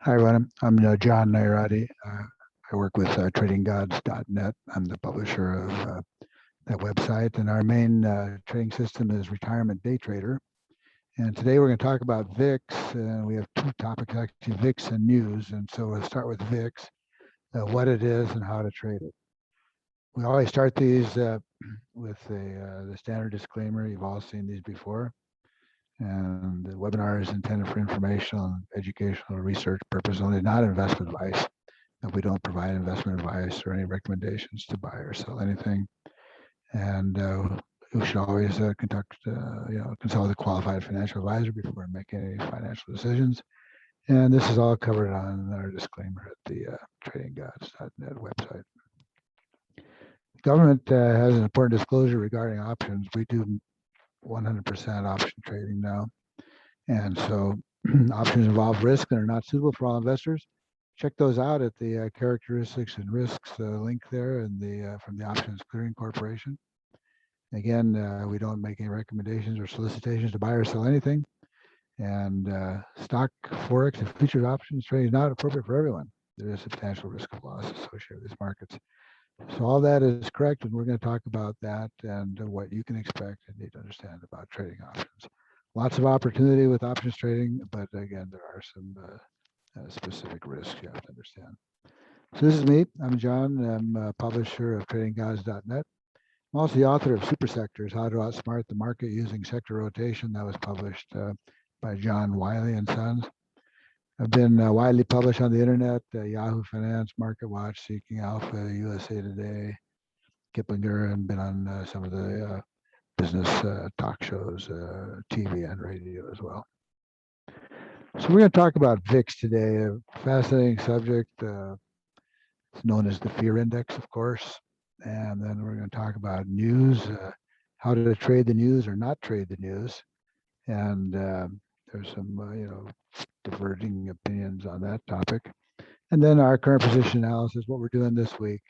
Hi, everyone. I'm John Nyaradi. I work with TradingGods.net. I'm the publisher of that website, and our main trading system is Retirement Day Trader. And today we're going to talk about VIX. We have two topics, actually, VIX and news. And so we'll start with VIX, what it is and how to trade it. We always start these with the standard disclaimer. You've all seen these before. And the webinar is intended for informational and educational research purpose only, not investment advice. We don't provide investment advice or any recommendations to buy or sell anything. And we should always consult a qualified financial advisor before making any financial decisions. And this is all covered on our disclaimer at the TradingGods.net website. The government has an important disclosure regarding options. We do 100% option trading now. And so options involve risk and are not suitable for all investors. Check those out at the characteristics and risks link there and from the Options Clearing Corporation. Again, we don't make any recommendations or solicitations to buy or sell anything. And stock, forex, and futures options trading is not appropriate for everyone. There is substantial risk of loss associated with these markets. So all that is correct, and we're going to talk about that and what you can expect and need to understand about trading options. Lots of opportunity with options trading, but again, there are some specific risks you have to understand. So this is me. I'm John. I'm a publisher of TradingGods.net. I'm also the author of Super Sectors, How to Outsmart the Market Using Sector Rotation. That was published by John Wiley and Sons. I've been widely published on the internet, Yahoo Finance, MarketWatch, Seeking Alpha, USA Today, Kiplinger, and been on some of the business talk shows, TV and radio as well. So we're going to talk about VIX today, a fascinating subject. It's known as the fear index, of course. And then we're going to talk about news, how to trade the news or not trade the news. And there's some, diverging opinions on that topic. And then our current position analysis, what we're doing this week,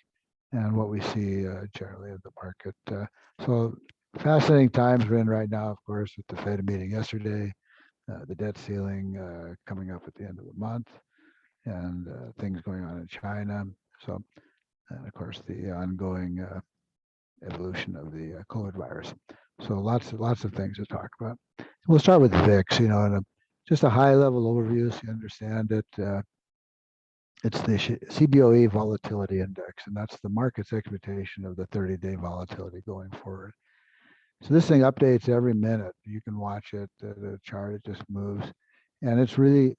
and what we see generally in the market. So fascinating times we're in right now, of course, with the Fed meeting yesterday, the debt ceiling coming up at the end of the month, and things going on in China. So, and of course, the ongoing evolution of the COVID virus. So lots of things to talk about. We'll start with VIX, and just a high-level overview so you understand it. It's the CBOE Volatility Index, and that's the market's expectation of the 30-day volatility going forward. So this thing updates every minute. You can watch it, the chart, it just moves. And it's really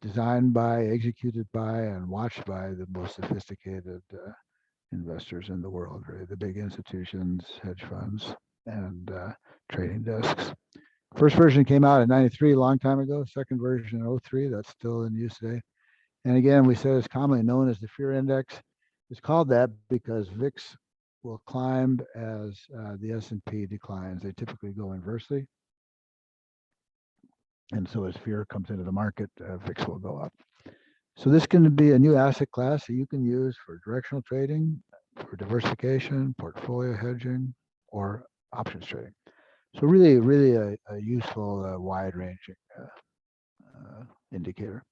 designed by, executed by, and watched by the most sophisticated investors in the world, really, the big institutions, hedge funds, and trading desks. First version came out in '93, a long time ago. Second version in '03, that's still in use today. And again, we said it's commonly known as the fear index. It's called that because VIX will climb as the S&P declines. They typically go inversely. And so as fear comes into the market, VIX will go up. So this can be a new asset class that you can use for directional trading, for diversification, portfolio hedging, or options trading. So really a useful, wide-ranging indicator.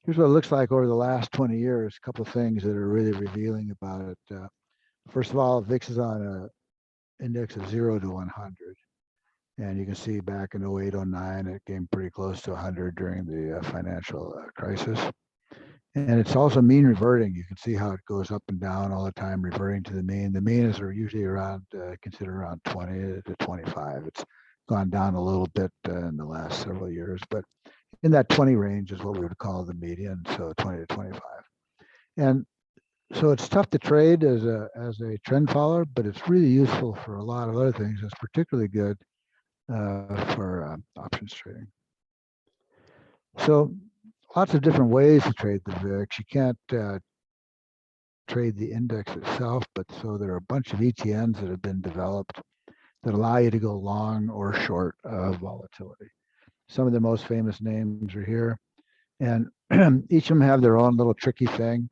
Here's what it looks like over the last 20 years, a couple of things that are really revealing about it. First of all, VIX is on an index of 0 to 100. And you can see back in 08, 09, it came pretty close to 100 during the financial crisis. And it's also mean reverting. You can see how it goes up and down all the time, reverting to the mean. The mean is usually around, considered around 20 to 25. It's gone down a little bit in the last several years, but in that 20 range is what we would call the median, so 20 to 25. And so it's tough to trade as a trend follower, but it's really useful for a lot of other things. It's particularly good for options trading. So lots of different ways to trade the VIX. You can't trade the index itself, but so there are a bunch of ETNs that have been developed that allow you to go long or short volatility. Some of the most famous names are here, and each of them have their own little tricky thing.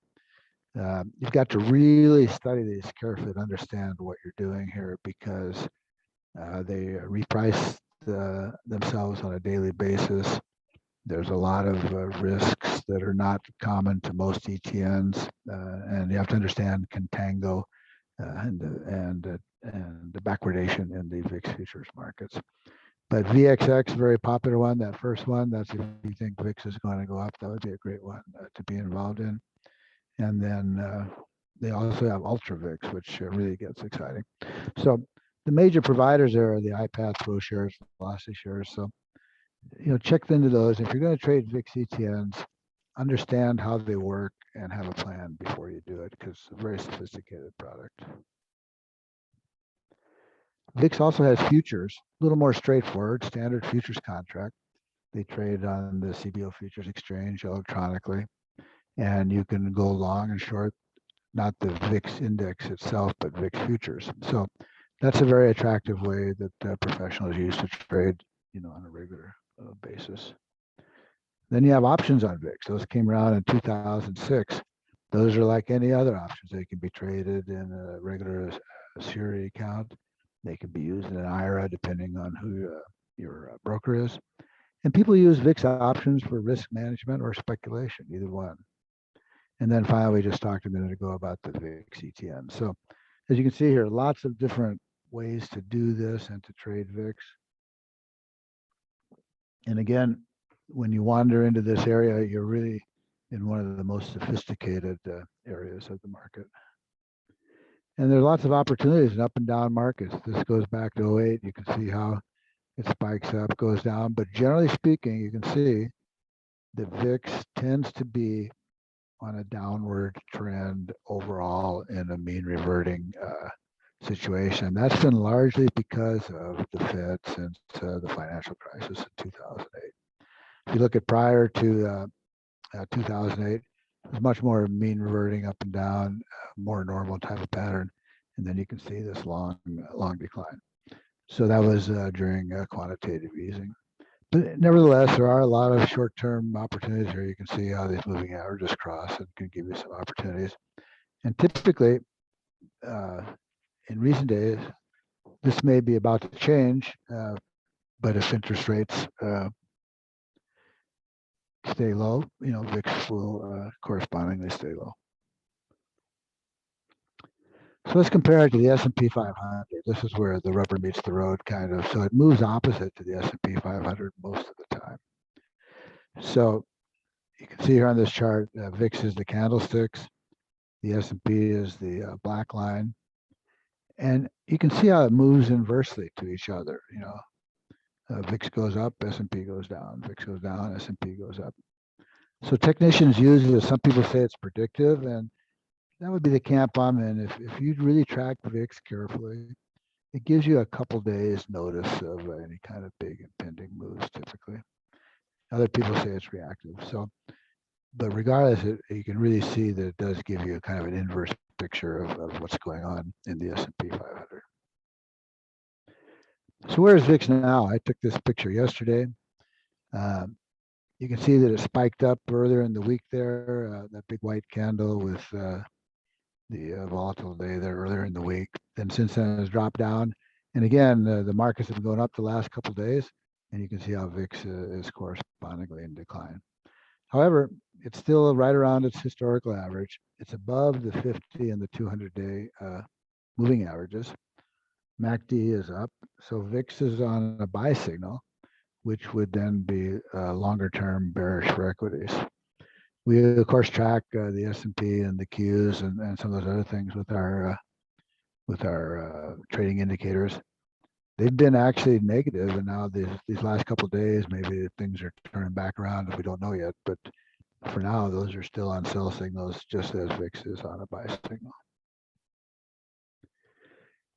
You've got to really study these carefully to understand what you're doing here, because they reprice themselves on a daily basis. There's a lot of risks that are not common to most ETNs, and you have to understand contango and the backwardation in the VIX futures markets. But VXX, very popular one, that first one, that's if you think VIX is going to go up, that would be a great one to be involved in. And then they also have Ultra VIX, which really gets exciting. So the major providers there are the iPath, ProShares, Velocity Shares. So, check into those. If you're going to trade VIX ETNs, understand how they work and have a plan before you do it, because it's a very sophisticated product. VIX also has futures, a little more straightforward, standard futures contract. They trade on the CBO Futures Exchange electronically, and you can go long and short, not the VIX index itself, but VIX futures. So that's a very attractive way that professionals use to trade, on a regular basis. Then you have options on VIX. Those came around in 2006. Those are like any other options. They can be traded in a regular security account. They can be used in an IRA depending on who your broker is. And people use VIX options for risk management or speculation, either one. And then finally, we just talked a minute ago about the VIX ETN. So as you can see here, lots of different ways to do this and to trade VIX. And again, when you wander into this area, you're really in one of the most sophisticated areas of the market. And there are lots of opportunities in up and down markets. This goes back to 08. You can see how it spikes up, goes down. But generally speaking, you can see the VIX tends to be on a downward trend overall in a mean reverting situation. That's been largely because of the Fed since the financial crisis in 2008. If you look at prior to 2008, it was much more mean reverting up and down, more normal type of pattern. And then you can see this long decline. So that was during quantitative easing. But nevertheless, there are a lot of short-term opportunities here. You can see how these moving averages cross and can give you some opportunities. And typically, in recent days, this may be about to change, but if interest rates stay low, VIX will correspondingly stay low. So let's compare it to the S&P 500. This is where the rubber meets the road, kind of. So it moves opposite to the S&P 500 most of the time. So you can see here on this chart, VIX is the candlesticks, the S&P is the black line, and you can see how it moves inversely to each other. VIX goes up, S&P goes down. VIX goes down, S&P goes up. So technicians use it. Some people say it's predictive, and that would be the camp I'm in. If you really track VIX carefully, it gives you a couple days notice of any kind of big impending moves typically. Other people say it's reactive. So, but regardless, you can really see that it does give you kind of an inverse picture of what's going on in the S&P 500. So where's VIX now? I took this picture yesterday. You can see that it spiked up earlier in the week there, that big white candle with the volatile day there earlier in the week. Then since then it's dropped down. And again, the markets have been going up the last couple of days, and you can see how VIX is correspondingly in decline. However, it's still right around its historical average. It's above the 50 and the 200-day moving averages. MACD is up, so VIX is on a buy signal, which would then be longer-term bearish for equities. We of course track the S&P and the Qs and some of those other things with our trading indicators. They've been actually negative, and now these last couple of days, maybe things are turning back around. We don't know yet, but for now, those are still on sell signals, just as VIX is on a buy signal.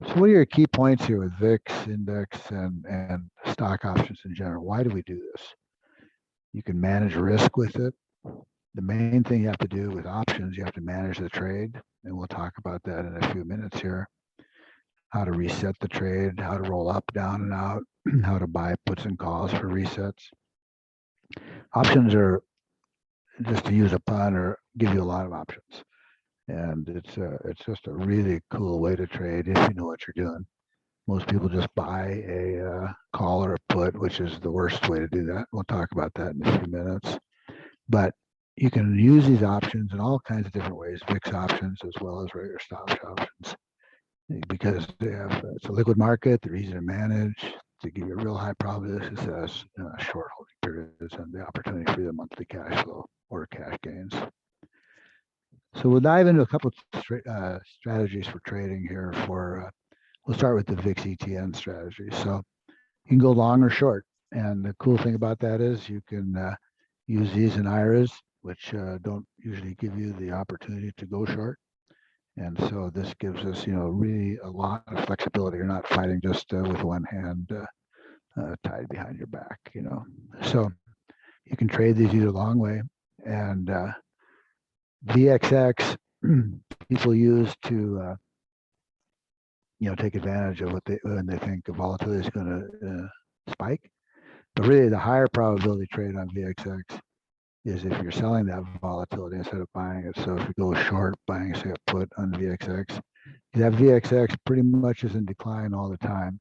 So what are your key points here with VIX index and stock options in general? Why do we do this? You can manage risk with it. The main thing you have to do with options, you have to manage the trade, and we'll talk about that in a few minutes here. How to reset the trade, how to roll up, down, and out, how to buy puts and calls for resets. Options are, just to use a pun, or give you a lot of options. And it's just a really cool way to trade if you know what you're doing. Most people just buy a call or a put, which is the worst way to do that. We'll talk about that in a few minutes. But you can use these options in all kinds of different ways, VIX options as well as regular stock options, because it's a liquid market, they're easy to manage, to give you a real high probability of success, short holding periods, and the opportunity for the monthly cash flow or cash gains. So we'll dive into a couple of strategies for trading here. We'll start with the VIX ETN strategy. So you can go long or short, and the cool thing about that is you can use these in IRAs, which don't usually give you the opportunity to go short. And so this gives us, really a lot of flexibility. You're not fighting just with one hand tied behind your back, So you can trade these either long way, and VXX people use to take advantage of when they think the volatility is going to spike. But really, the higher probability trade on VXX is if you're selling that volatility instead of buying it. So if you go short, buying, say, a put on VXX, that VXX pretty much is in decline all the time.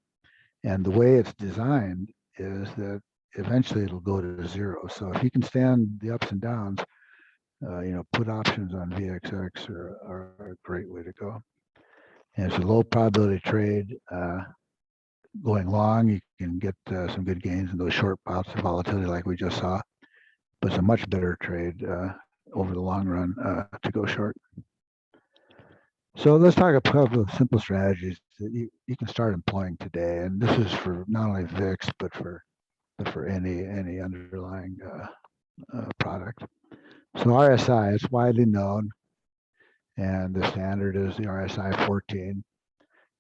And the way it's designed is that eventually it'll go to zero. So if you can stand the ups and downs, put options on VXX are a great way to go. And it's a low probability trade. Going long, you can get some good gains in those short bouts of volatility like we just saw. But it's a much better trade over the long run to go short. So let's talk a couple of simple strategies that you can start employing today. And this is for not only VIX, but for any underlying product. So RSI is widely known, and the standard is the RSI 14.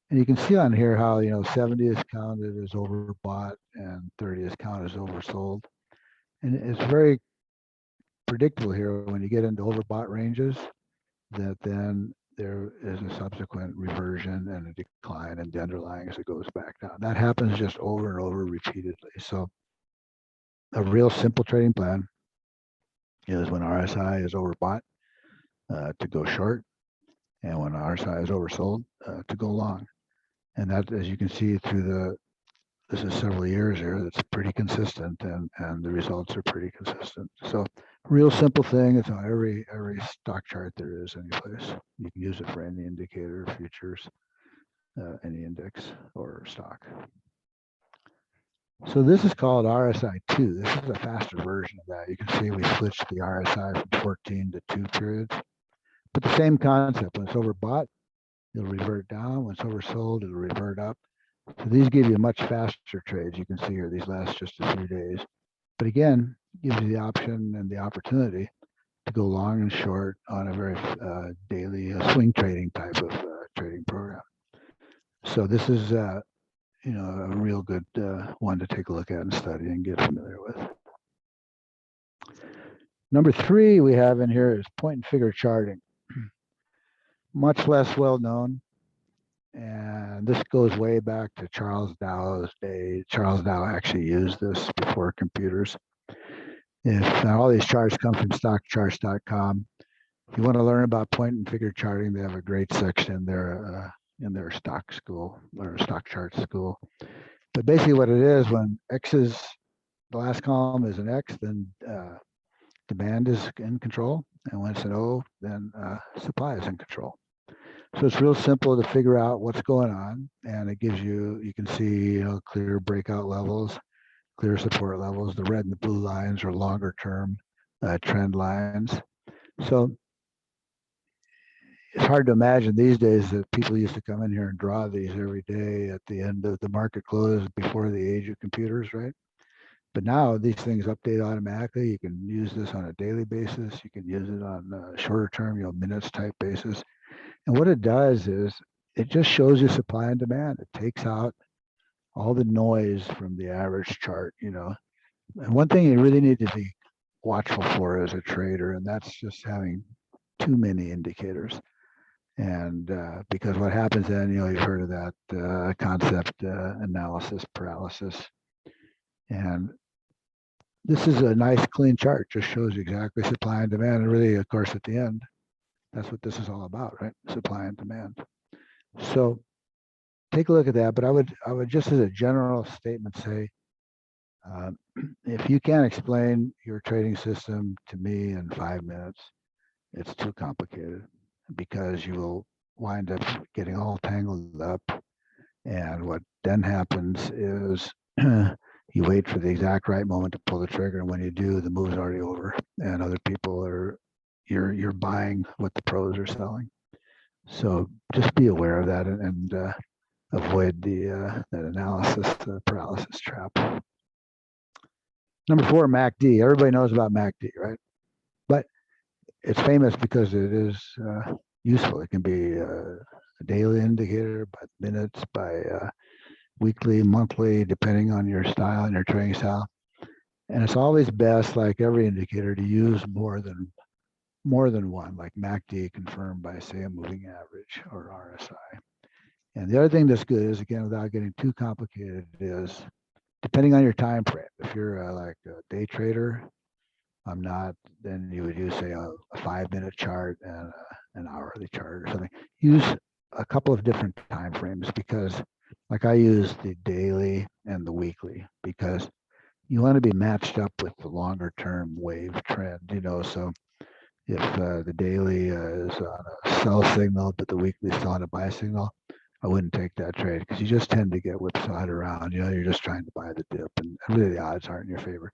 And you can see on here how 70 is counted as overbought and 30 is counted as oversold. And it's very predictable here when you get into overbought ranges that then there is a subsequent reversion and a decline in the underlying as it goes back down. That happens just over and over repeatedly. So a real simple trading plan is when RSI is overbought to go short, and when RSI is oversold to go long. And that, as you can see this is several years here, that's pretty consistent, and the results are pretty consistent. So real simple thing. It's on every stock chart there is anyplace. You can use it for any indicator, futures, any index or stock. So this is called RSI2. This is a faster version of that. You can see we switched the RSI from 14 to 2 periods. But the same concept. When it's overbought, it'll revert down. When it's oversold, it'll revert up. So these give you much faster trades. You can see here, these last just a few days. But again, gives you the option and the opportunity to go long and short on a very daily swing trading type of trading program. So this is a real good one to take a look at and study and get familiar with. Number 3 we have in here is point and figure charting. Much less well known. And this goes way back to Charles Dow's day. Charles Dow actually used this before computers. If all these charts come from StockCharts.com. If you want to learn about point and figure charting, they have a great section there in their stock school or stock chart school. But basically what it is, when X is, the last column is an X, then demand is in control. And when it's an O, then supply is in control. So it's real simple to figure out what's going on, and it gives you can see clear breakout levels, clear support levels. The red and the blue lines are longer term trend lines. So it's hard to imagine these days that people used to come in here and draw these every day at the end of the market close before the age of computers, right? But now these things update automatically. You can use this on a daily basis. You can use it on a shorter term, minutes type basis. And what it does is it just shows you supply and demand. It takes out all the noise from the average chart, And one thing you really need to be watchful for as a trader, and that's just having too many indicators. And because what happens then, you've heard of that concept, analysis paralysis. And this is a nice clean chart, just shows you exactly supply and demand. And really, of course, at the end, that's what this is all about, right? Supply and demand. So take a look at that. But I would just as a general statement say, if you can't explain your trading system to me in 5 minutes, it's too complicated, because you will wind up getting all tangled up. And what then happens is you wait for the exact right moment to pull the trigger, and when you do, the move's already over, and other people are you're buying what the pros are selling. So just be aware of that, and avoid that analysis paralysis trap. Number 4, MACD. Everybody knows about MACD, right? But it's famous because it is useful. It can be a daily indicator, by minutes, by weekly, monthly, depending on your style and your trading style. And it's always best, like every indicator, to use more than one, like MACD confirmed by, say, a moving average or RSI. And the other thing that's good is, again, without getting too complicated, is depending on your time frame. If you're like a day trader, I'm not, then you would use, say, a 5-minute chart and an hourly chart or something. Use a couple of different time frames, because like I use the daily and the weekly, because you want to be matched up with the longer term wave trend, so if the daily is on a sell signal, but the weekly is still on a buy signal, I wouldn't take that trade, because you just tend to get whipsawed around. You're just trying to buy the dip, and really the odds aren't in your favor.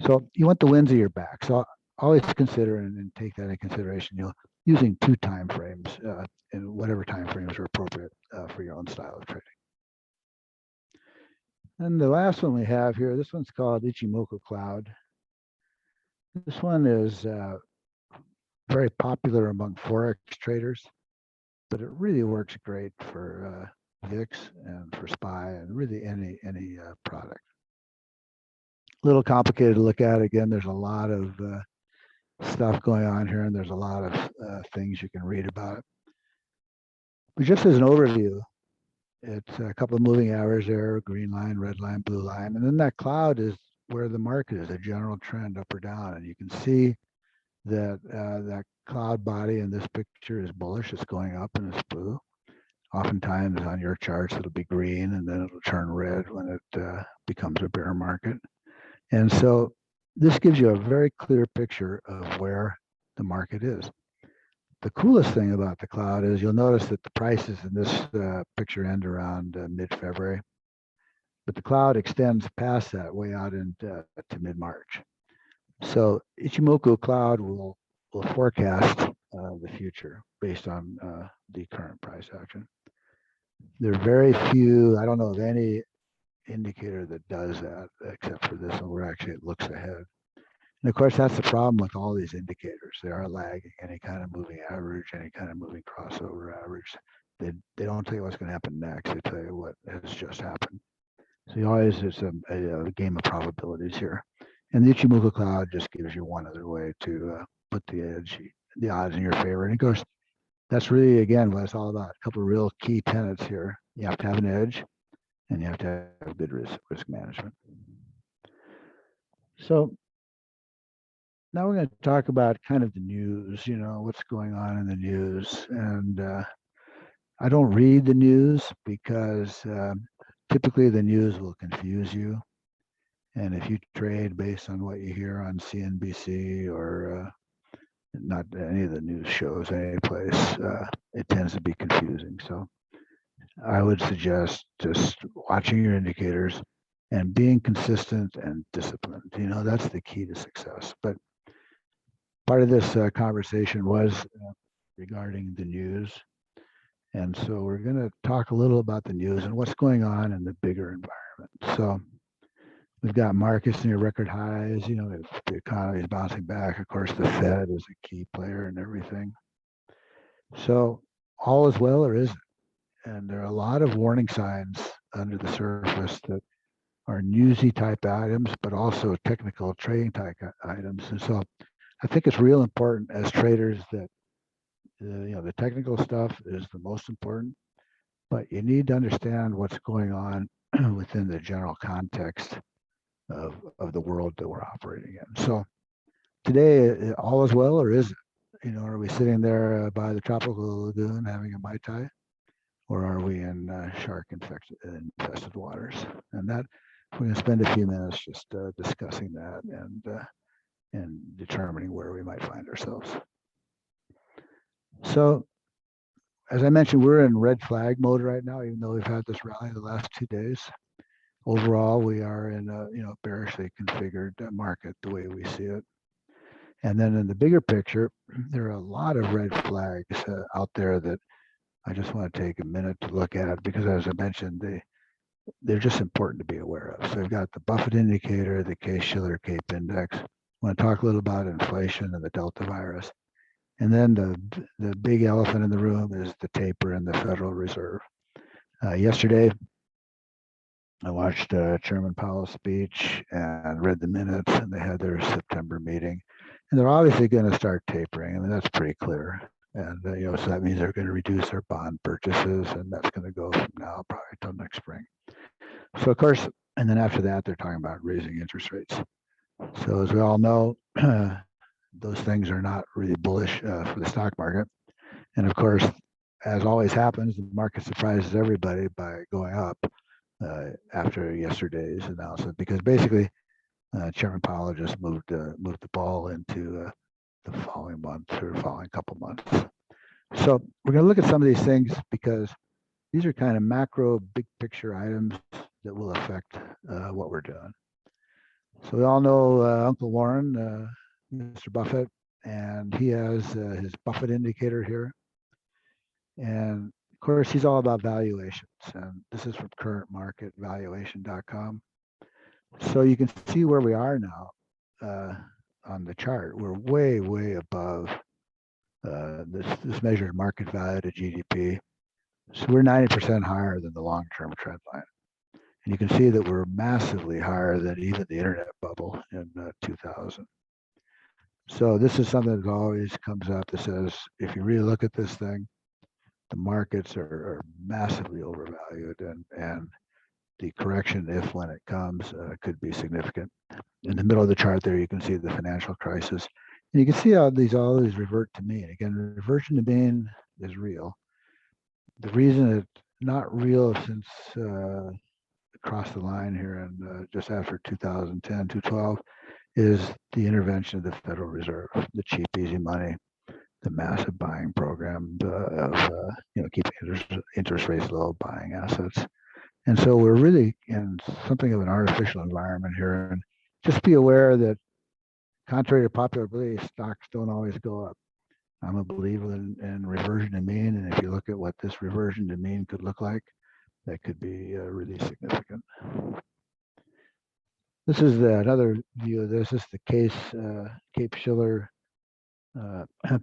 So you want the winds at your back. So always consider and take that into consideration. Using 2 time frames in whatever time frames are appropriate for your own style of trading. And the last one we have here, this one's called Ichimoku Cloud. This one is very popular among Forex traders, but it really works great for VIX and for SPY and really any product. A little complicated to look at. Again, there's a lot of stuff going on here, and there's a lot of things you can read about it. But just as an overview, it's a couple of moving averages there, green line, red line, blue line, and then that cloud is where the market is, a general trend up or down. And you can see that that cloud body in this picture is bullish. It's going up and it's blue. Oftentimes on your charts, it'll be green, and then it'll turn red when it becomes a bear market. And so this gives you a very clear picture of where the market is. The coolest thing about the cloud is you'll notice that the prices in this picture end around mid-February, but the cloud extends past that, way out into to mid-March. So Ichimoku Cloud will forecast the future based on the current price action. There are very few, I don't know of any indicator that does that except for this one, where actually it looks ahead. And of course, that's the problem with all these indicators. They are lagging any kind of moving average, any kind of moving crossover average. They don't tell you what's going to happen next. They tell you what has just happened. So you always, it's a game of probabilities here. And the Ichimoku Cloud just gives you one other way to put the odds in your favor. And of course, that's really, again, what it's all about. A couple of real key tenets here. You have to have an edge, and you have to have good risk management. So now we're going to talk about kind of the news, what's going on in the news. And I don't read the news because typically the news will confuse you. And if you trade based on what you hear on CNBC or not any of the news shows, any place, it tends to be confusing. So I would suggest just watching your indicators and being consistent and disciplined. That's the key to success. But part of this conversation was regarding the news. And so we're going to talk a little about the news and what's going on in the bigger environment. So we've got markets near record highs. The economy is bouncing back. Of course, the Fed is a key player in everything. So all is well, or is it? And there are a lot of warning signs under the surface that are newsy type items, but also technical trading type items. And so I think it's real important as traders that the technical stuff is the most important, but you need to understand what's going on within the general context of the world that we're operating in. So today, all is well, or is it? Are we sitting there by the tropical lagoon having a Mai Tai? or are we in shark infested waters? And that we're going to spend a few minutes just discussing that and determining where we might find ourselves. So, as I mentioned, we're in red flag mode right now, even though we've had this rally the last 2 days. Overall, we are in a bearishly configured market the way we see it. And then in the bigger picture, there are a lot of red flags out there that I just want to take a minute to look at, because as I mentioned, they're just important to be aware of. So we've got the Buffett indicator, the Case-Shiller CAPE index. I want to talk a little about inflation and the Delta virus. And then the big elephant in the room is the taper in the Federal Reserve. Yesterday, I watched Chairman Powell's speech and read the minutes, and they had their September meeting. And they're obviously going to start tapering. I mean, that's pretty clear. And, so that means they're going to reduce their bond purchases, and that's going to go from now probably till next spring. So, of course, and then after that, they're talking about raising interest rates. So as we all know, those things are not really bullish for the stock market. And of course, as always happens, the market surprises everybody by going up after yesterday's announcement, because basically Chairman Powell just moved the ball into the following month or following couple months. So we're going to look at some of these things because these are kind of macro, big picture items that will affect what we're doing. So we all know Uncle Warren, Mr. Buffett, and he has his Buffett indicator here. And of course, he's all about valuations. And this is from currentmarketvaluation.com. So you can see where we are now on the chart. We're way, way above this measured market value to GDP. So we're 90% higher than the long-term trend line. And you can see that we're massively higher than even the internet bubble in 2000. So this is something that always comes up that says, if you really look at this thing, the markets are massively overvalued, and the correction, if when it comes, could be significant. In the middle of the chart there, you can see the financial crisis. And you can see how these always revert to mean. Again, reversion to mean is real. The reason it's not real since across the line here and just after 2010, 2012, is the intervention of the Federal Reserve, the cheap, easy money, the massive buying program of keeping interest rates low, buying assets. And so we're really in something of an artificial environment here. And just be aware that contrary to popular belief, stocks don't always go up. I'm a believer in reversion to mean. And if you look at what this reversion to mean could look like, that could be really significant. This is another view of this. This is the Cape-Shiller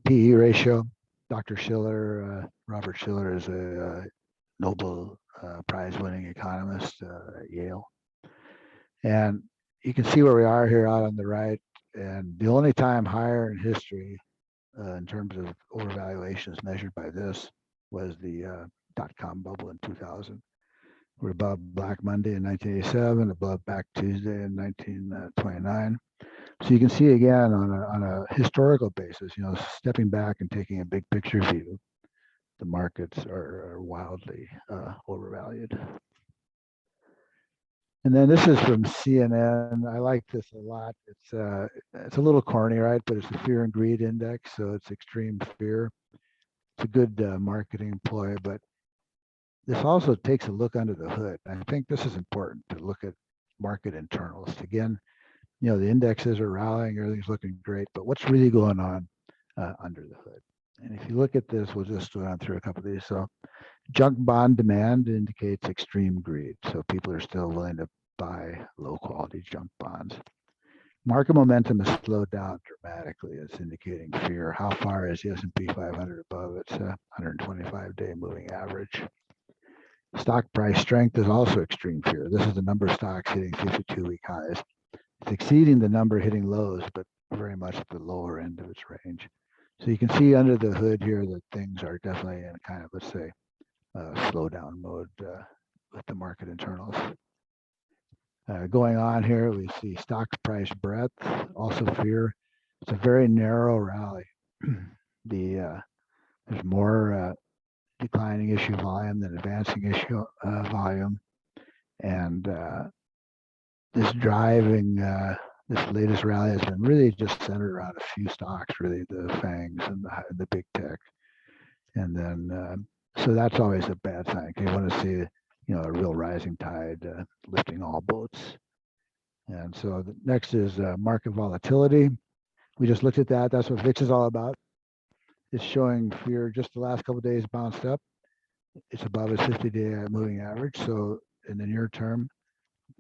PE ratio. Dr. Shiller, Robert Shiller, is a Nobel Prize-winning economist at Yale. And you can see where we are here out on the right. And the only time higher in history in terms of overvaluations measured by this was the dot-com bubble in 2000. We're above Black Monday in 1987, above Black Tuesday in 1929. So you can see again on a historical basis, stepping back and taking a big picture view, the markets are wildly overvalued. And then this is from CNN. I like this a lot. It's a little corny, right? But it's the fear and greed index, so it's extreme fear. It's a good marketing ploy, but this also takes a look under the hood. I think this is important to look at market internals. Again, the indexes are rallying, everything's looking great, but what's really going on under the hood? And if you look at this, we'll just run through a couple of these. So junk bond demand indicates extreme greed. So people are still willing to buy low quality junk bonds. Market momentum has slowed down dramatically. It's indicating fear. How far is the S&P 500 above its 125-day moving average? Stock price strength is also extreme fear. This is the number of stocks hitting 52-week highs. It's exceeding the number hitting lows, but very much at the lower end of its range. So you can see under the hood here that things are definitely in kind of, let's say, slowdown mode with the market internals. Going on here, we see stock price breadth, also fear. It's a very narrow rally. There's more declining issue volume, then advancing issue volume, and this driving this latest rally has been really just centered around a few stocks, really the FANGs and the big tech, and then so that's always a bad sign. You want to see a real rising tide lifting all boats. And so the next is market volatility. We just looked at that. That's what VIX is all about. It's showing fear. Just the last couple of days bounced up. It's above its 50-day moving average. So in the near term,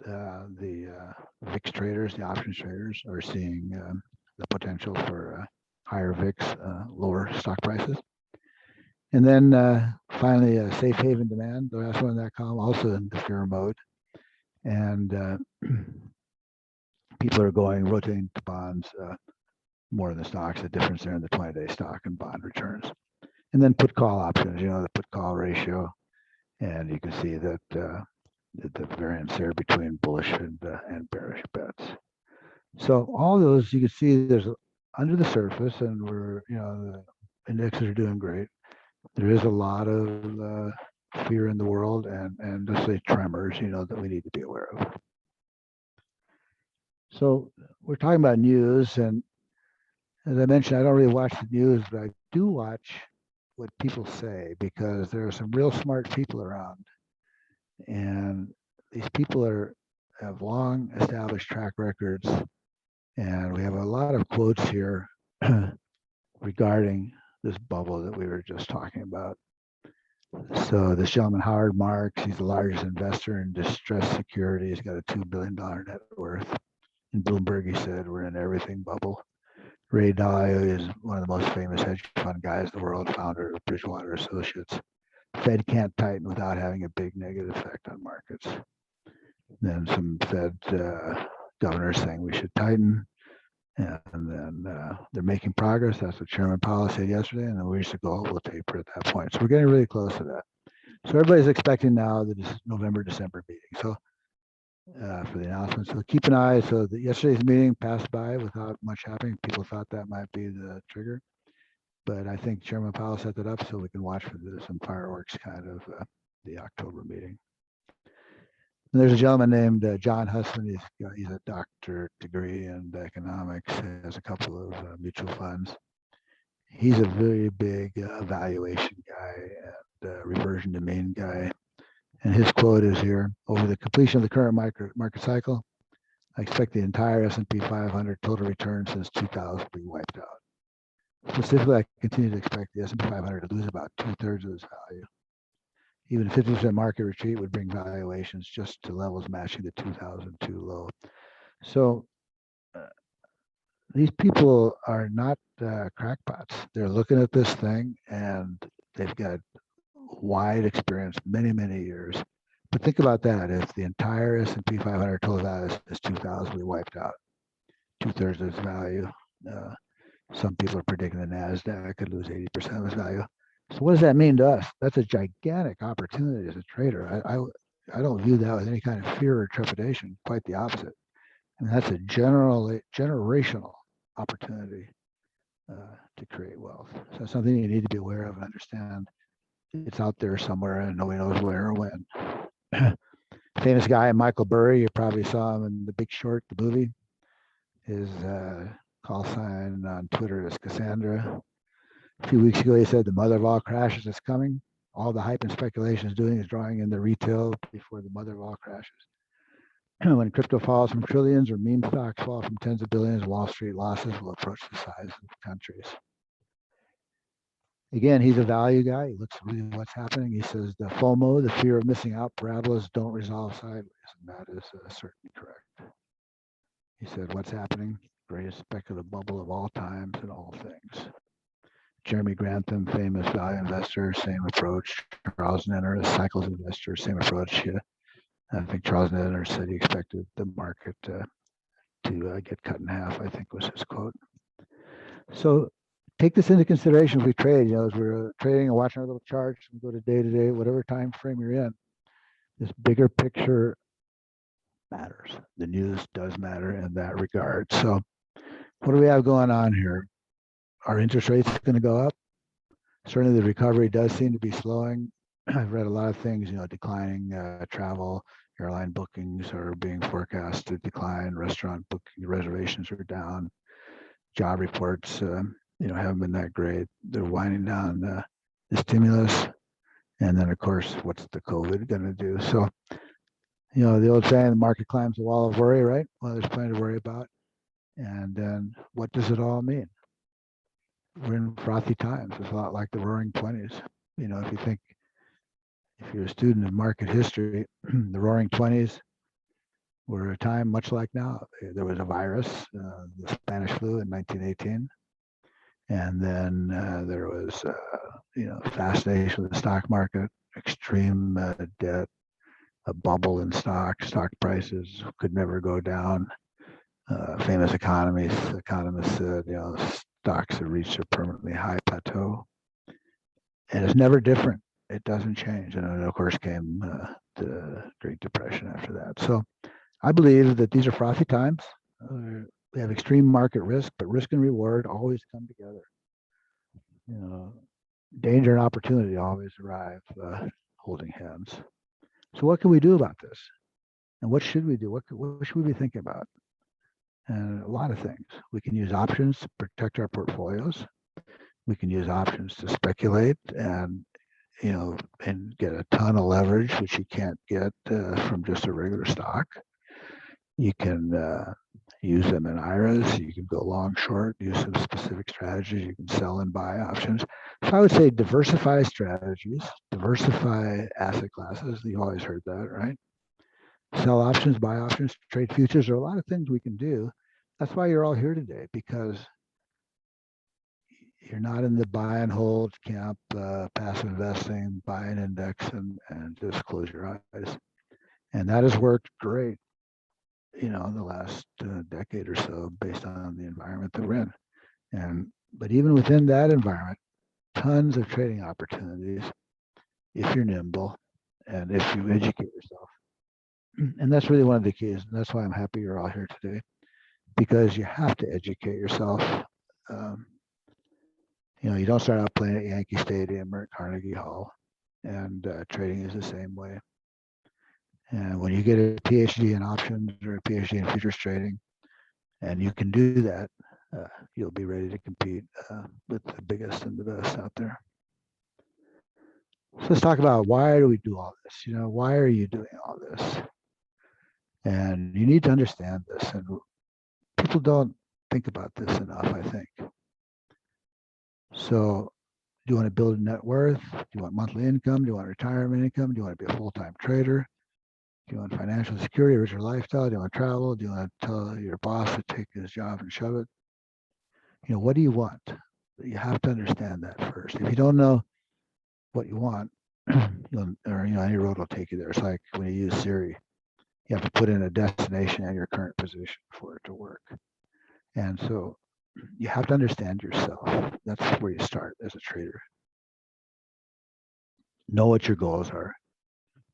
the VIX traders, the options traders, are seeing the potential for higher VIX, lower stock prices. And then finally, safe haven demand, the last one in that column, also in the fear mode. And people are rotating to bonds more than the stocks. The difference there in the 20-day stock and bond returns. And then put call options, the put call ratio. And you can see that the variance there between bullish and bearish bets. So all those, you can see there's under the surface, and the indexes are doing great. There is a lot of fear in the world and just say tremors, that we need to be aware of. So we're talking about news, and as I mentioned, I don't really watch the news, but I do watch what people say, because there are some real smart people around, and these people have long established track records, and we have a lot of quotes here regarding this bubble that we were just talking about. So this gentleman, Howard Marks, he's the largest investor in distressed securities. He's got a $2 billion net worth. In Bloomberg, he said, we're in everything bubble. Ray Dalio is one of the most famous hedge fund guys in the world, founder of Bridgewater Associates. Fed can't tighten without having a big negative effect on markets. Then some Fed governors saying we should tighten. And then they're making progress. That's what Chairman Powell said yesterday. And then we should go, we'll taper at that point. So we're getting really close to that. So everybody's expecting now the November, December meeting. So for the announcement. So keep an eye. So yesterday's meeting passed by without much happening. People thought that might be the trigger. But I think Chairman Powell set that up so we can watch for some fireworks kind of the October meeting. And there's a gentleman named John Hussman. He's a doctorate degree in economics. He has a couple of mutual funds. He's a very big valuation guy and reversion to mean guy. And his quote is here: over the completion of the current market cycle, I expect the entire S&P 500 total return since 2000 to be wiped out. Specifically, I continue to expect the S&P 500 to lose about 2/3 of its value. Even a 50% market retreat would bring valuations just to levels matching the 2002 low. So these people are not crackpots. They're looking at this thing, and they've got wide experience, many, many years. But think about that. If the entire S&P 500 total value is 2000, we wiped out 2/3 of its value. Some people are predicting the NASDAQ could lose 80% of its value. So what does that mean to us? That's a gigantic opportunity as a trader. I don't view that with any kind of fear or trepidation, quite the opposite. And that's a generational opportunity to create wealth. So it's something you need to be aware of and understand. It's out there somewhere and nobody knows where or when. Famous guy, Michael Burry, you probably saw him in The Big Short, the movie. His call sign on Twitter is Cassandra. A few weeks ago, he said the mother of all crashes is coming. All the hype and speculation is doing is drawing in the retail before the mother of all crashes. When crypto falls from trillions or meme stocks fall from tens of billions, Wall Street losses will approach the size of countries. Again, he's a value guy. He looks really what's happening. He says the FOMO, the fear of missing out parabolas, don't resolve sideways, and that is certainly correct. He said, what's happening? Greatest speculative bubble of all times and all things. Jeremy Grantham, famous value investor, same approach. Charles Nenner, a cycles investor, same approach. I think Charles Nenner said he expected the market to get cut in half, I think was his quote. So take this into consideration if we trade, as we're trading and watching our little charts, and go to day to day, whatever time frame you're in. This bigger picture matters. The news does matter in that regard. So what do we have going on here? Are interest rates going to go up? Certainly the recovery does seem to be slowing. I've read a lot of things, declining travel, airline bookings are being forecast to decline, restaurant booking reservations are down, job reports, haven't been that great. They're winding down the stimulus. And then, of course, what's the COVID going to do? So, the old saying, the market climbs the wall of worry, right? Well, there's plenty to worry about. And then what does it all mean? We're in frothy times. It's a lot like the roaring 20s. If you're a student of market history, the roaring 20s were a time much like now. There was a virus, the Spanish flu in 1918. And then there was, fascination with the stock market, extreme debt, a bubble in stock prices could never go down. Famous economists said, stocks have reached a permanently high plateau. And it's never different. It doesn't change. And then, of course, came the Great Depression after that. So I believe that these are frothy times. We have extreme market risk, but risk and reward always come together. Danger and opportunity always arrive holding hands. So what can we do about this? And what should we do? What should we be thinking about? And a lot of things. We can use options to protect our portfolios. We can use options to speculate and get a ton of leverage, which you can't get from just a regular stock. You can use them in IRAs. You can go long, short, use some specific strategies. You can sell and buy options. So I would say diversify strategies, diversify asset classes. You've always heard that, right? Sell options, buy options, trade futures. There are a lot of things we can do. That's why you're all here today, because you're not in the buy and hold camp, passive investing, buy an index and just close your eyes. And that has worked great, in the last decade or so based on the environment that we're in. But even within that environment, tons of trading opportunities if you're nimble and if you educate yourself. And that's really one of the keys. And that's why I'm happy you're all here today, because you have to educate yourself. You don't start out playing at Yankee Stadium or at Carnegie Hall, and trading is the same way. And when you get a PhD in options or a PhD in futures trading, and you can do that, you'll be ready to compete with the biggest and the best out there. So let's talk about, why do we do all this? Why are you doing all this? And you need to understand this. And people don't think about this enough, I think. So do you want to build a net worth? Do you want monthly income? Do you want retirement income? Do you want to be a full-time trader? Do you want financial security, richer lifestyle? Do you want to travel? Do you want to tell your boss to take his job and shove it? What do you want? You have to understand that first. If you don't know what you want, any road will take you there. It's like when you use Siri, you have to put in a destination and your current position for it to work. And so you have to understand yourself. That's where you start as a trader. Know what your goals are.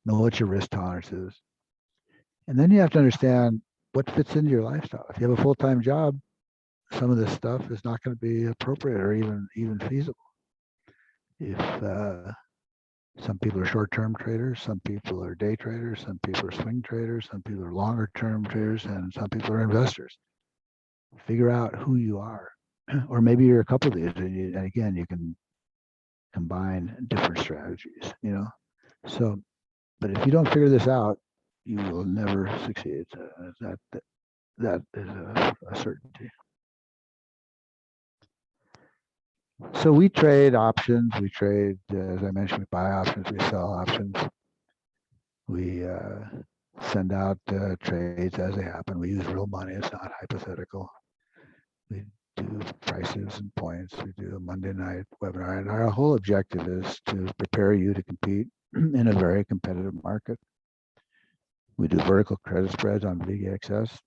Know what your risk tolerance is. And then you have to understand what fits into your lifestyle. If you have a full-time job, some of this stuff is not going to be appropriate or even feasible. If some people are short-term traders, some people are day traders, some people are swing traders, some people are longer-term traders, and some people are investors. Figure out who you are. Or maybe you're a couple of these, and again, you can combine different strategies, So, but if you don't figure this out, you will never succeed. That is a certainty. So we trade options. We trade, as I mentioned, we buy options. We sell options. We send out trades as they happen. We use real money. It's not hypothetical. We do prices and points. We do a Monday night webinar. And our whole objective is to prepare you to compete in a very competitive market. We do vertical credit spreads on VXS.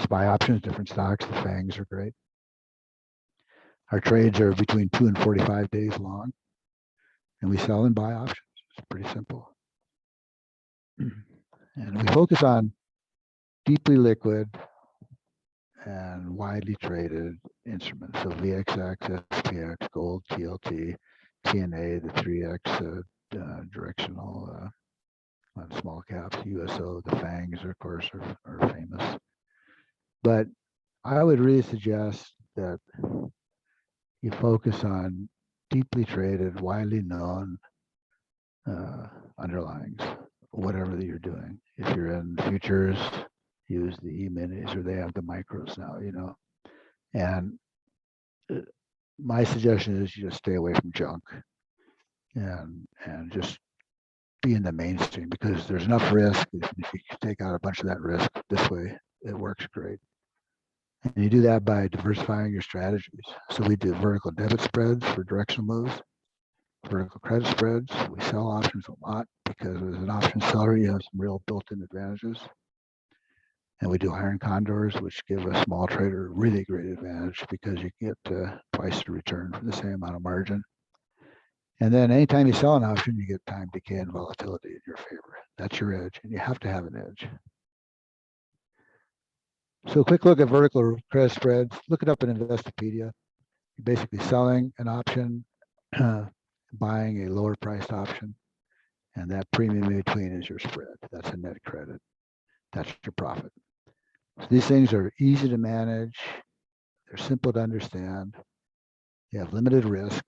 Buy options, different stocks. The FANGs are great. Our trades are between 2 and 45 days long, and we sell and buy options. It's pretty simple. And we focus on deeply liquid and widely traded instruments. So VXX, SPX, gold, TLT, TNA, the 3X directional on small caps. USO, the FANGs, of course, are famous. But I would really suggest that you focus on deeply traded, widely known underlyings, whatever that you're doing. If you're in futures, use the E-minis, or they have the micros now, And my suggestion is you just stay away from junk and just be in the mainstream, because there's enough risk. If you take out a bunch of that risk this way, it works great. And you do that by diversifying your strategies. So we do vertical debit spreads for directional moves, vertical credit spreads. We sell options a lot because as an option seller, you have some real built-in advantages. And we do iron condors, which give a small trader a really great advantage because you get twice the return for the same amount of margin. And then anytime you sell an option, you get time decay and volatility in your favor. That's your edge, and you have to have an edge. So a quick look at vertical credit spreads. Look it up in Investopedia. You're basically selling an option, buying a lower priced option, and that premium in between is your spread. That's a net credit. That's your profit. So these things are easy to manage. They're simple to understand. You have limited risk.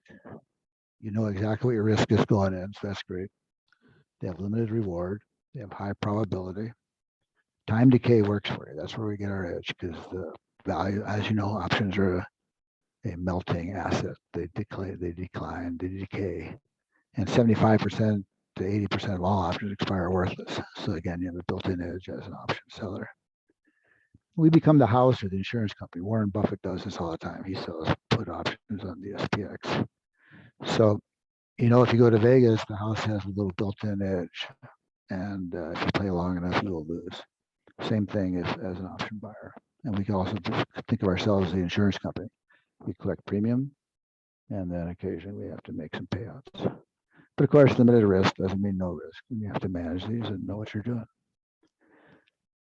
You know exactly what your risk is going in, so that's great. They have limited reward. They have high probability. Time decay works for you. That's where we get our edge, because the value, as you know, options are a melting asset. They decline, they decay. And 75% to 80% of all options expire worthless. So again, you have a built-in edge as an option seller. We become the house or the insurance company. Warren Buffett does this all the time. He sells put options on the SPX. So, if you go to Vegas, the house has a little built-in edge. And if you play long enough, you will lose. Same thing as an option buyer. And we can also think of ourselves as the insurance company. We collect premium, and then occasionally we have to make some payouts. But of course, limited risk doesn't mean no risk. And you have to manage these and know what you're doing.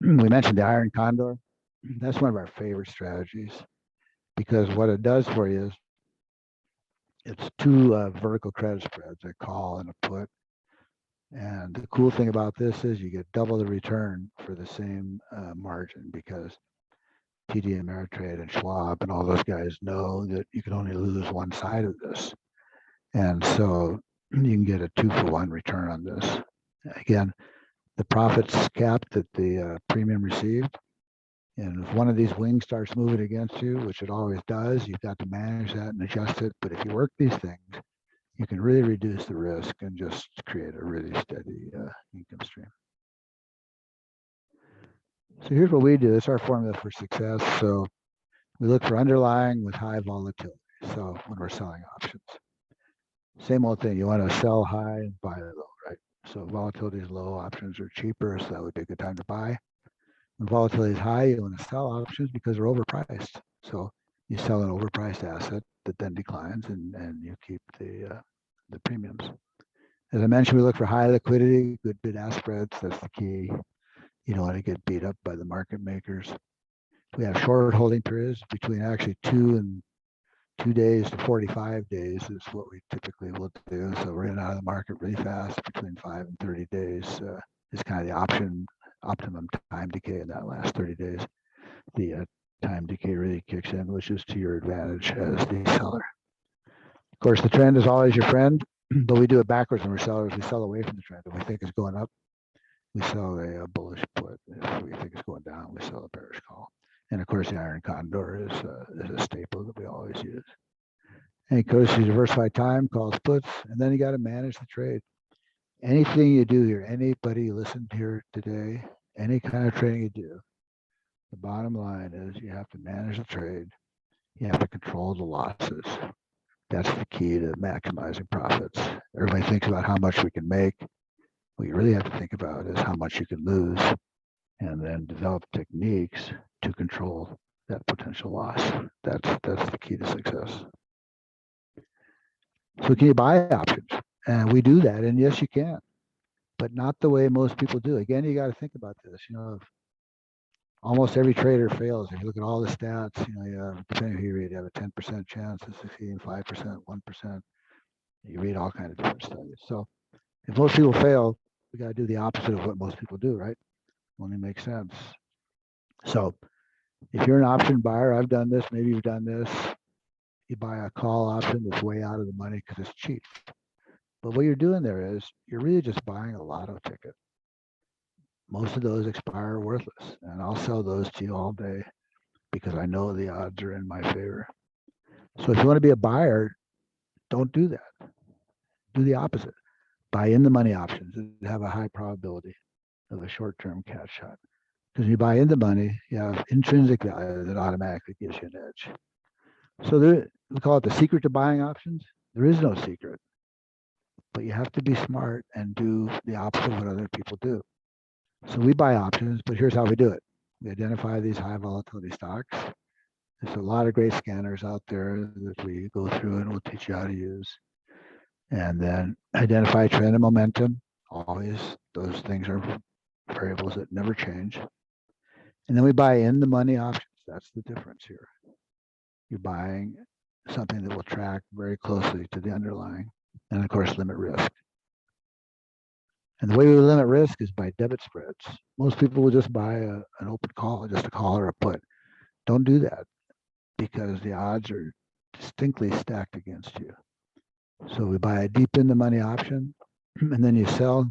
We mentioned the iron condor. That's one of our favorite strategies, because what it does for you is it's two vertical credit spreads, a call and a put. And the cool thing about this is you get double the return for the same margin, because TD Ameritrade and Schwab and all those guys know that you can only lose one side of this. And so you can get a 2-for-1 return on this. Again, the profit's capped at the premium received. And if one of these wings starts moving against you, which it always does, you've got to manage that and adjust it. But if you work these things, you can really reduce the risk and just create a really steady income stream. So here's what we do. It's our formula for success. So we look for underlying with high volatility. So when we're selling options, same old thing. You want to sell high and buy low, right? So volatility is low, options are cheaper, so that would be a good time to buy. When volatility is high, you want to sell options because they're overpriced. So you sell an overpriced asset that then declines, and you keep the premiums. As I mentioned, we look for high liquidity, good bid-ask spreads. That's the key. You don't want to get beat up by the market makers. We have short holding periods between actually 2 days to 45 days is what we typically will do. So we're in and out of the market really fast. Between 5 and 30 days is kind of the optimum time decay in that last 30 days. The time decay really kicks in, which is to your advantage as the seller. Of course, the trend is always your friend, but we do it backwards when we're sellers. We sell away from the trend. If we think it's going up, we sell a bullish put. If we think it's going down, we sell a bearish call. And of course, the iron condor is a staple that we always use. And of course, you diversify time, calls, puts, and then you got to manage the trade. Anything you do here, anybody listened here today, any kind of trading you do, the bottom line is you have to manage the trade. You have to control the losses. That's the key to maximizing profits. Everybody thinks about how much we can make. What you really have to think about is how much you can lose, and then develop techniques to control that potential loss. That's the key to success. So can you buy options? And we do that, and yes, you can, but not the way most people do. Again, you got to think about this. Almost every trader fails. If you look at all the stats, you have, depending on who you read, you have a 10% chance of succeeding, 5%, 1%. You read all kinds of different studies. So if most people fail, we got to do the opposite of what most people do, right? Only makes sense. So if you're an option buyer, I've done this, maybe you've done this. You buy a call option that's way out of the money because it's cheap. But what you're doing there is you're really just buying a lotto ticket. Most of those expire worthless, and I'll sell those to you all day because I know the odds are in my favor. So if you want to be a buyer, don't do that. Do the opposite. Buy in the money options that have a high probability of a short-term cash shot. Because you buy in the money, you have intrinsic value that automatically gives you an edge. So we call it the secret to buying options. There is no secret, but you have to be smart and do the opposite of what other people do. So we buy options, but here's how we do it. We identify these high volatility stocks. There's a lot of great scanners out there that we go through and we'll teach you how to use. And then identify trend and momentum. Always, those things are variables that never change. And then we buy in the money options. That's the difference here. You're buying something that will track very closely to the underlying, and of course, limit risk. And the way we limit risk is by debit spreads. Most people will just buy an open call, just a call or a put. Don't do that because the odds are distinctly stacked against you. So we buy a deep in the money option, and then you sell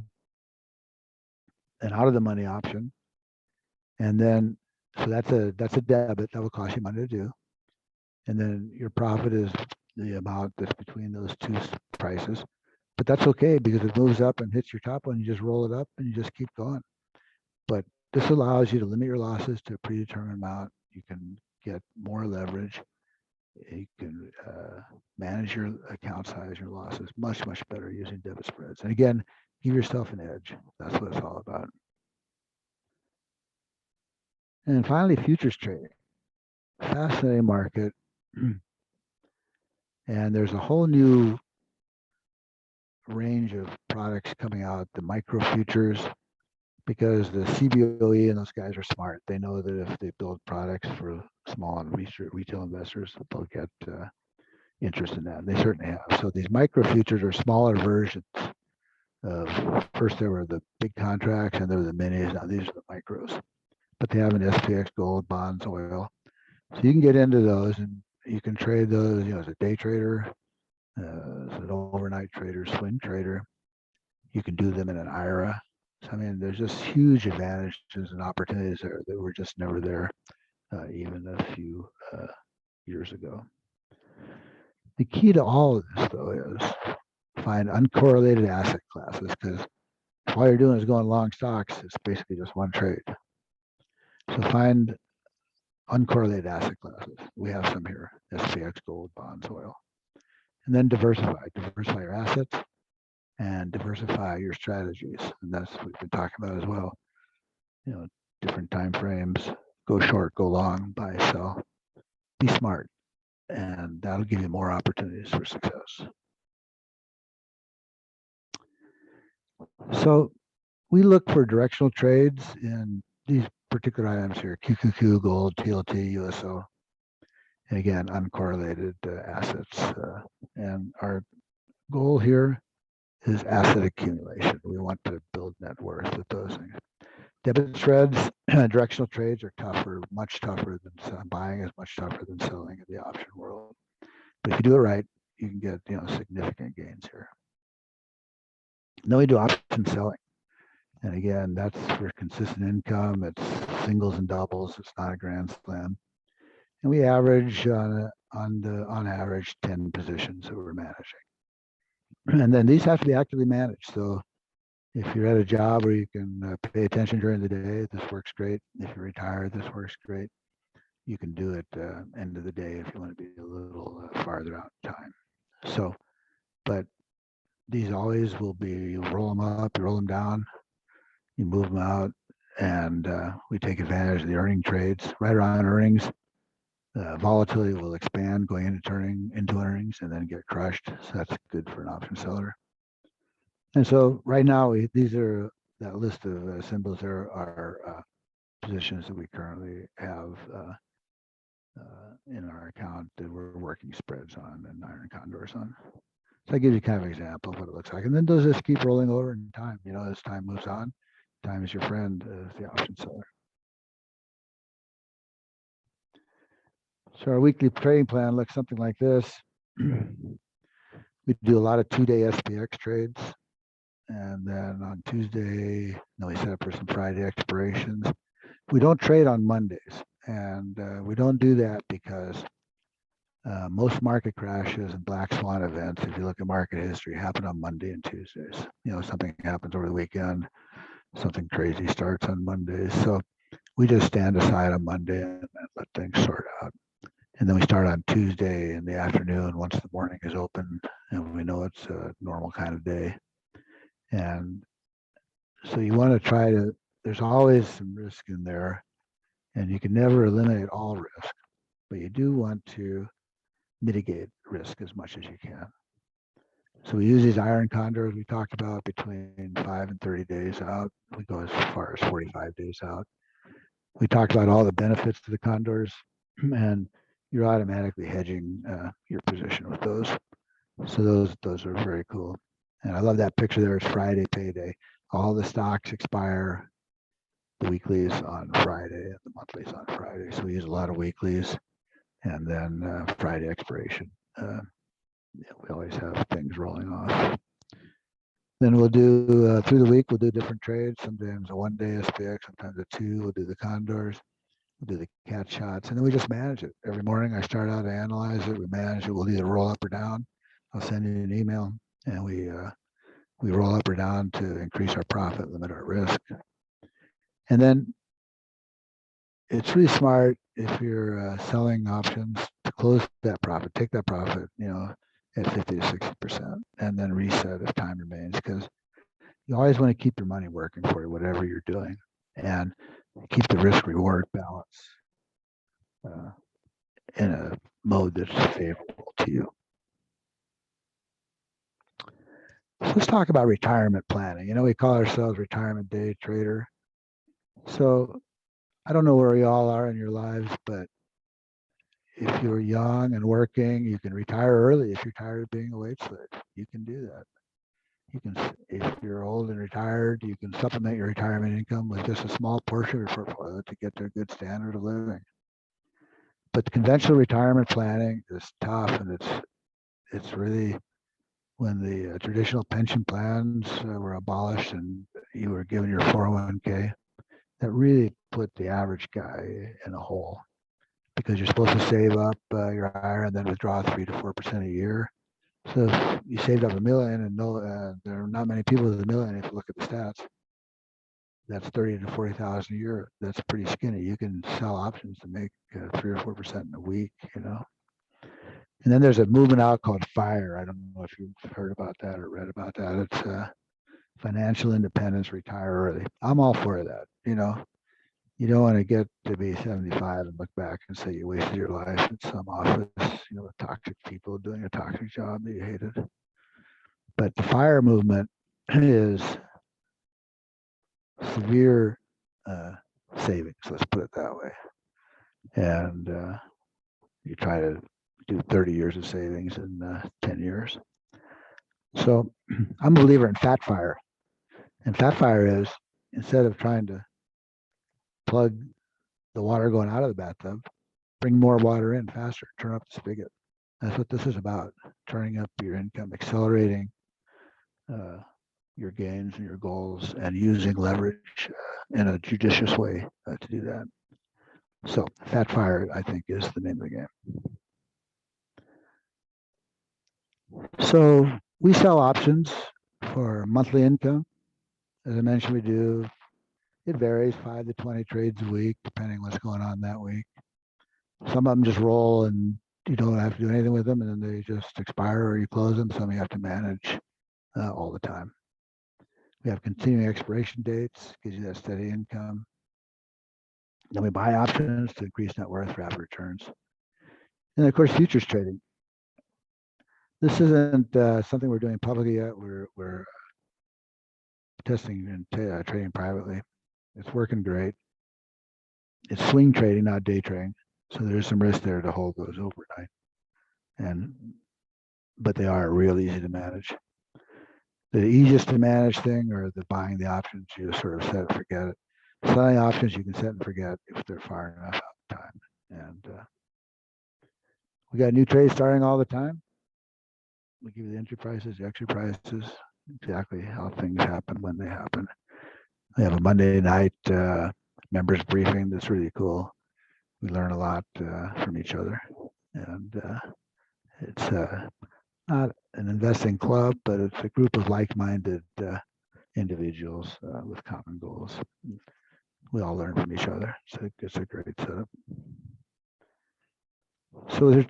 an out of the money option, and then so that's a debit that will cost you money to do, and then your profit is the amount that's between those two prices. But that's okay because it moves up and hits your top one. You just roll it up and you just keep going. But this allows you to limit your losses to a predetermined amount. You can get more leverage. You can manage your account size, your losses much, much better using debit spreads. And again, give yourself an edge. That's what it's all about. And finally, futures trading. Fascinating market. And there's a whole new range of products coming out, the micro futures, because the CBOE and those guys are smart. They know that if they build products for small and retail investors, they'll get interest in that. And they certainly have. So these micro futures are smaller versions of, first there were the big contracts and there were the minis. Now these are the micros. But they have an SPX gold, bonds, oil. So you can get into those and you can trade those, as a day trader, as an overnight trader, swing trader. You can do them in an IRA. So, I mean, there's just huge advantages and opportunities there that were just never there even a few years ago. The key to all of this, though, is find uncorrelated asset classes, because if all you're doing is going long stocks, it's basically just one trade. So find uncorrelated asset classes. We have some here: SPX, gold, bonds, oil. And then diversify your assets and diversify your strategies. And that's what we've been talking about as well. Different time frames, go short, go long, buy, sell. Be smart, and that'll give you more opportunities for success. So we look for directional trades in these particular items here: QQQ, gold, TLT, USO. And again, uncorrelated assets. And our goal here is asset accumulation. We want to build net worth with those things. Debit spreads, directional trades are tougher, much tougher than buying is much tougher than selling in the option world. But if you do it right, you can get significant gains here. And then we do option selling. And again, that's for consistent income. It's singles and doubles. It's not a grand slam. And we average on average 10 positions that we're managing. And then these have to be actively managed. So if you're at a job where you can pay attention during the day, this works great. If you're retired, this works great. You can do it end of the day if you want to be a little farther out in time. So, but these always will be, you roll them up, you roll them down, you move them out, and we take advantage of the earning trades. Right around earnings, volatility will expand going into earnings and then get crushed. So that's good for an option seller. And so right now, these are that list of symbols. There are positions that we currently have in our account that we're working spreads on and iron condors on. So I give you kind of an example of what it looks like. And then those just keep rolling over in time. As time moves on, time is your friend as the option seller. So our weekly trading plan looks something like this. We do a lot of 2-day SPX trades. And then on Tuesday, we set up for some Friday expirations. We don't trade on Mondays. And we don't do that because most market crashes and black swan events, if you look at market history, happen on Monday and Tuesdays. Something happens over the weekend, something crazy starts on Mondays. So we just stand aside on Monday and let things sort out. And then we start on Tuesday in the afternoon once the morning is open and we know it's a normal kind of day. And so you want to there's always some risk in there, and you can never eliminate all risk, but you do want to mitigate risk as much as you can. So we use these iron condors we talked about between 5 and 30 days out. We go as far as 45 days out. We talked about all the benefits to the condors, and you're automatically hedging your position with those. So those are very cool. And I love that picture there. It's Friday payday. All the stocks expire, the weeklies on Friday and the monthlies on Friday. So we use a lot of weeklies, and then Friday expiration. We always have things rolling off. Then we'll do through the week, we'll do different trades. Sometimes a 1-day SPX, sometimes a 2. We'll do the condors, we'll do the cat shots, and then we just manage it. Every morning I start out to analyze it. We manage it. We'll either roll up or down. I'll send you an email, and we roll up or down to increase our profit, limit our risk. And then it's really smart if you're selling options to close that profit, take that profit, at 50 to 60%, and then reset if time remains, because you always want to keep your money working for you, whatever you're doing, and keep the risk reward balance in a mode that's favorable to you. So let's talk about retirement planning. We call ourselves retirement day trader. So I don't know where you all are in your lives, but if you're young and working, you can retire early. If you're tired of being a wage slave, you can do that. If you're old and retired, you can supplement your retirement income with just a small portion of your portfolio to get to a good standard of living. But conventional retirement planning is tough, and it's really when the traditional pension plans were abolished and you were given your 401k, that really put the average guy in a hole, because you're supposed to save up your IRA and then withdraw 3 to 4% a year. So if you saved up $1 million, and there are not many people with $1 million, if you look at the stats, that's 30 to 40,000 a year. That's pretty skinny. You can sell options to make 3 or 4% in a week, And then there's a movement out called FIRE. I don't know if you've heard about that or read about that. It's financial independence, retire early. I'm all for that. You don't want to get to be 75 and look back and say you wasted your life in some office, with toxic people doing a toxic job that you hated. But the FIRE movement is severe savings, let's put it that way. And you try to do 30 years of savings in 10 years. So I'm a believer in fat fire. And fat fire is, instead of trying to plug the water going out of the bathtub, bring more water in faster, turn up the spigot. That's what this is about, turning up your income, accelerating your gains and your goals, and using leverage in a judicious way to do that. So fat fire, I think, is the name of the game. So we sell options for monthly income. As I mentioned, we do. It varies, 5 to 20 trades a week, depending what's going on that week. Some of them just roll and you don't have to do anything with them, and then they just expire or you close them. Some you have to manage all the time. We have continuing expiration dates, gives you that steady income. Then we buy options to increase net worth, rapid returns. And of course, futures trading. This isn't something we're doing publicly yet. We're testing and trading privately. It's working great. It's swing trading, not day trading. So there's some risk there to hold those overnight. And but they are real easy to manage. The easiest to manage thing are the buying the options. You just sort of set and forget it. Selling options, you can set and forget if they're far enough out in time. And we got new trades starting all the time. We give you the entry prices, the exit prices, exactly how things happen when they happen. We have a Monday night members briefing that's really cool. We learn a lot from each other. And it's not an investing club, but it's a group of like-minded individuals with common goals. We all learn from each other. So it's a great setup. So with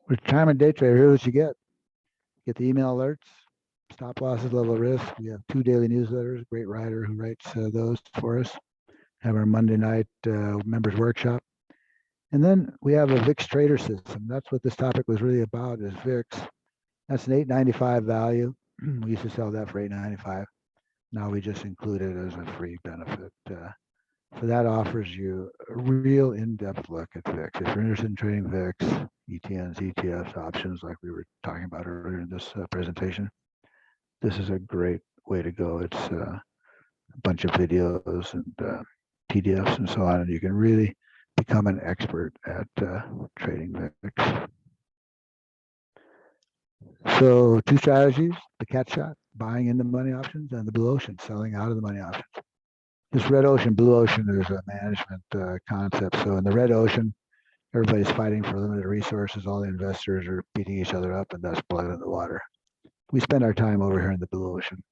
retirement day trader, here's what you get. Get the email alerts, stop losses, level of risk. We have 2 daily newsletters. Great writer who writes those for us. Have our Monday night members workshop. And then we have a VIX trader system. That's what this topic was really about, is VIX. That's an $8.95 value. We used to sell that for $8.95. Now we just include it as a free benefit. So that offers you a real in-depth look at VIX. If you're interested in trading VIX, ETNs, ETFs, options, like we were talking about earlier in this presentation, this is a great way to go. It's a bunch of videos and PDFs and so on, and you can really become an expert at trading VIX. So 2 strategies: the cat shot, buying in the money options, and the blue ocean, selling out of the money options. This red ocean, blue ocean is a management concept. So in the red ocean, everybody's fighting for limited resources. All the investors are beating each other up, and that's blood in the water. We spend our time over here in the blue ocean,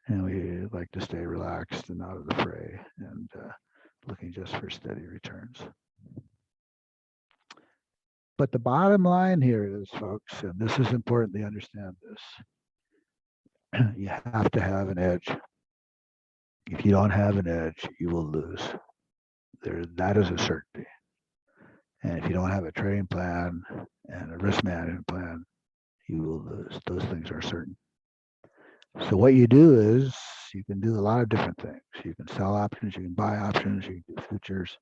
and we like to stay relaxed and out of the fray and looking just for steady returns. But the bottom line here is, folks, and this is important to understand this, you have to have an edge. If you don't have an edge, you will lose. That is a certainty. And if you don't have a trading plan and a risk management plan, you will lose. Those things are certain. So what you do is you can do a lot of different things. You can sell options, you can buy options, you can do futures,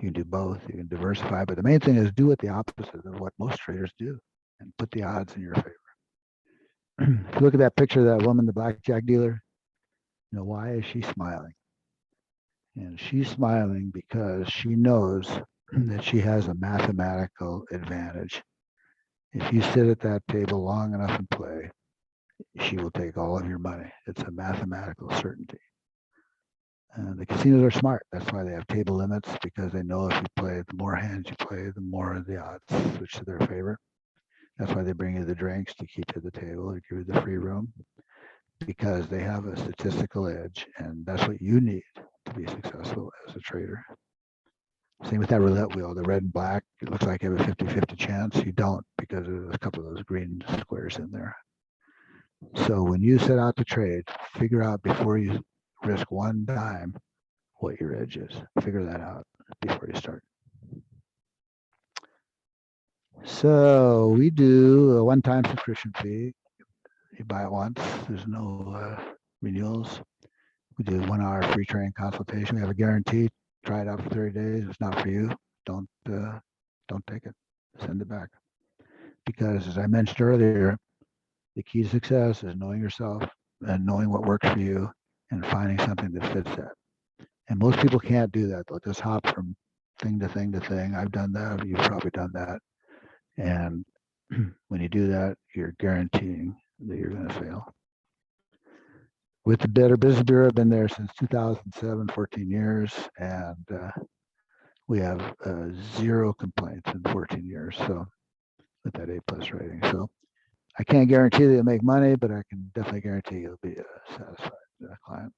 you can do both, you can diversify. But the main thing is do it the opposite of what most traders do and put the odds in your favor. If you look at that picture of that woman, the blackjack dealer, you know, why is she smiling? And she's smiling because she knows that she has a mathematical advantage. If you sit at that table long enough and play, she will take all of your money. It's a mathematical certainty. And the casinos are smart. That's why they have table limits, because they know if you play, the more hands you play, the more the odds switch to their favor. That's why they bring you the drinks to keep you at the table or give you the free room, because they have a statistical edge, and that's what you need to be successful as a trader. Same with that roulette wheel, the red and black. It looks like you have a 50-50 chance. You don't, because there's a couple of those green squares in there. So when you set out to trade, figure out before you risk one dime what your edge is. Figure that out before you start. So we do a one-time subscription fee. You buy it once. There's no renewals. We do 1 hour free training consultation. We have a guarantee. Try it out for 30 days. If it's not for you, don't take it. Send it back. Because as I mentioned earlier, the key to success is knowing yourself and knowing what works for you and finding something that fits that. And most people can't do that. They'll just hop from thing to thing to thing. I've done that. You've probably done that. And when you do that, you're guaranteeing that you're going to fail. With the Better Business Bureau, I've been there since 2007, 14 years, and we have 0 complaints in 14 years. So with that A+ rating. So I can't guarantee that you'll make money, but I can definitely guarantee you'll be a satisfied client.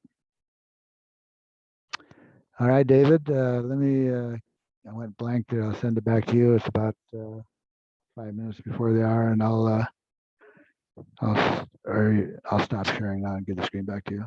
All right, David, let me, I went blank there. I'll send it back to you. It's about 5 minutes before the hour, and I'll stop sharing now and give the screen back to you.